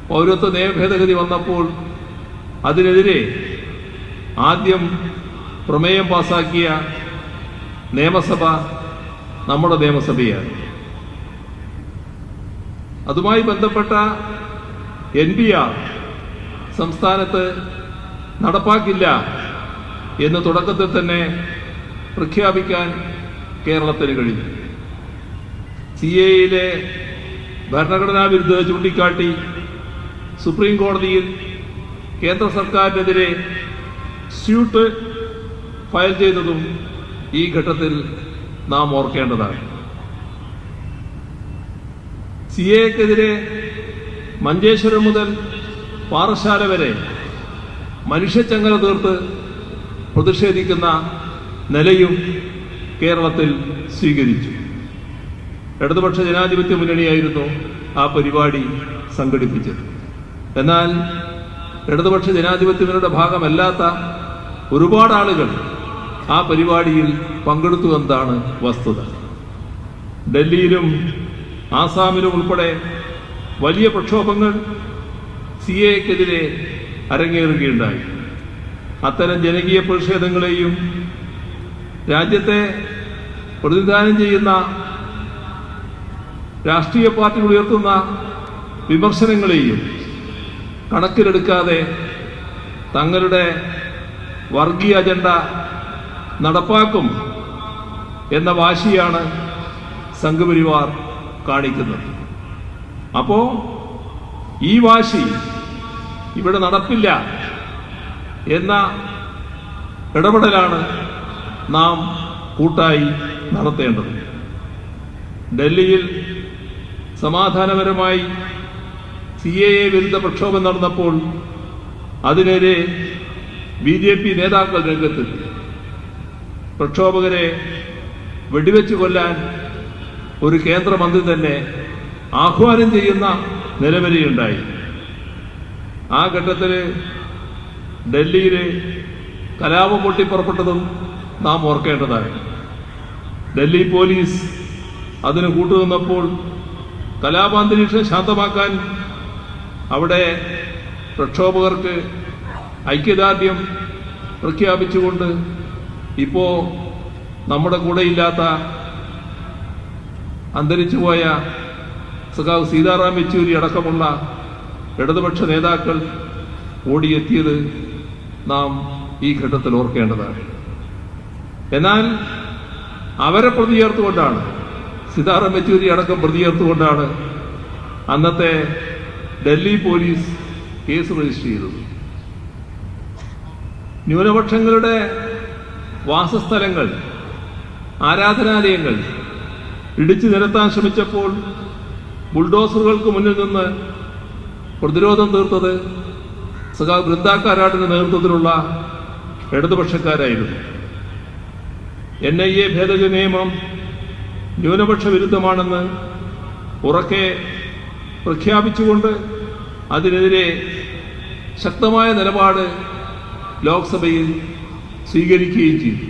പൗരത്വ നിയമ ഭേദഗതി വന്നപ്പോൾ അതിനെതിരെ ആദ്യം പ്രമേയം പാസാക്കിയ നിയമസഭ നമ്മുടെ നിയമസഭയാണ്. അതുമായി ബന്ധപ്പെട്ട NPR സംസ്ഥാനത്ത് നടപ്പാക്കില്ല എന്ന് തുടക്കത്തിൽ തന്നെ പ്രഖ്യാപിക്കാൻ കേരളത്തിന് കഴിഞ്ഞു. CAA ഭരണഘടനാ വിരുദ്ധത ചൂണ്ടിക്കാട്ടി സുപ്രീം കോടതിയിൽ കേന്ദ്ര സർക്കാരിനെതിരെ സ്യൂട്ട് ഫയൽ ചെയ്തതും ഈ ഘട്ടത്തിൽ നാം ഓർക്കേണ്ടതാണ്. CAA-ക്കെതിരെ മഞ്ചേശ്വരം മുതൽ പാറശാല വരെ മനുഷ്യച്ചങ്ങല തീർത്ത് പ്രതിഷേധിക്കുന്ന നിലയും കേരളത്തിൽ സ്വീകരിച്ചു. ഇടതുപക്ഷ ജനാധിപത്യ മുന്നണിയായിരുന്നു ആ പരിപാടി സംഘടിപ്പിച്ചത്. എന്നാൽ ഇടതുപക്ഷ ജനാധിപത്യ മുന്നണിയുടെ ഭാഗമല്ലാത്ത ഒരുപാട് ആളുകൾ ആ പരിപാടിയിൽ പങ്കെടുത്തു എന്നതാണ് വസ്തുത. ഡൽഹിയിലും ആസാമിലും ഉൾപ്പെടെ വലിയ പ്രക്ഷോഭങ്ങൾ CAA-ക്കെതിരെ അരങ്ങേറുകയുണ്ടായി. അത്തരം ജനകീയ പ്രതിഷേധങ്ങളെയും രാജ്യത്തെ പ്രതിനിധാനം ചെയ്യുന്ന രാഷ്ട്രീയ പാർട്ടികൾ ഉയർത്തുന്ന വിമർശനങ്ങളെയും കണക്കിലെടുക്കാതെ തങ്ങളുടെ വർഗീയ അജണ്ട നടപ്പാക്കും എന്ന വാശിയാണ് സംഘപരിവാർ കാണിക്കുന്നത്. അപ്പോ ഈ വാശി ഇവിടെ നടപ്പില്ല എന്ന ഇടപെടലാണ് നാം കൂട്ടായി നടത്തേണ്ടത്. ഡൽഹിയിൽ സമാധാനപരമായി CAA വിരുദ്ധ പ്രക്ഷോഭം നടന്നപ്പോൾ അതിനെതിരെ BJP നേതാക്കൾ രംഗത്തെത്തി. പ്രക്ഷോഭകരെ വെടിവെച്ച് കൊല്ലാൻ ഒരു കേന്ദ്രമന്ത്രി തന്നെ ആഹ്വാനം ചെയ്യുന്ന നിലവരെയുണ്ടായി. ആ ഘട്ടത്തിൽ ഡൽഹിയിൽ കലാപം പൊട്ടിപ്പുറപ്പെട്ടതും നാം ഓർക്കേണ്ടതാണ്. ഡൽഹി പോലീസ് അതിന് കൂട്ടുനിന്നപ്പോൾ കലാപാന്തരീക്ഷം ശാന്തമാക്കാൻ അവിടെ പ്രക്ഷോഭകർക്ക് ഐക്യദാർഢ്യം പ്രഖ്യാപിച്ചുകൊണ്ട് ഇപ്പോൾ നമ്മുടെ കൂടെയില്ലാത്ത അന്തരിച്ചുപോയ സഖാവ് സീതാറാം യെച്ചൂരി അടക്കമുള്ള ഇടതുപക്ഷ നേതാക്കൾ ഓടിയെത്തിയത് നാം ഈ ഘട്ടത്തിൽ ഓർക്കേണ്ടതാണ്. എന്നാൽ അവരെ പ്രതി ചേർത്തുകൊണ്ടാണ്, സീതാറാം യെച്ചൂരി അടക്കം പ്രതി ചേർത്തുകൊണ്ടാണ് അന്നത്തെ ഡൽഹി പോലീസ് കേസ് രജിസ്റ്റർ ചെയ്തത്. ന്യൂനപക്ഷങ്ങളുടെ വാസസ്ഥലങ്ങൾ, ആരാധനാലയങ്ങൾ ഇടിച്ചു നിരത്താൻ ശ്രമിച്ചപ്പോൾ ബുൾഡോസറുകൾക്ക് മുന്നിൽ നിന്ന് പ്രതിരോധം തീർത്തത് സഖാവ് ബൃന്ദാ കാരാട്ടിന്റെ നേതൃത്വത്തിലുള്ള ഇടതുപക്ഷക്കാരായിരുന്നു. NIA ഭേദഗതി നിയമം ന്യൂനപക്ഷ വിരുദ്ധമാണെന്ന് ഉറക്കെ പ്രഖ്യാപിച്ചുകൊണ്ട് അതിനെതിരെ ശക്തമായ നിലപാട് ലോക്സഭയിൽ സ്വീകരിക്കുകയും ചെയ്തു.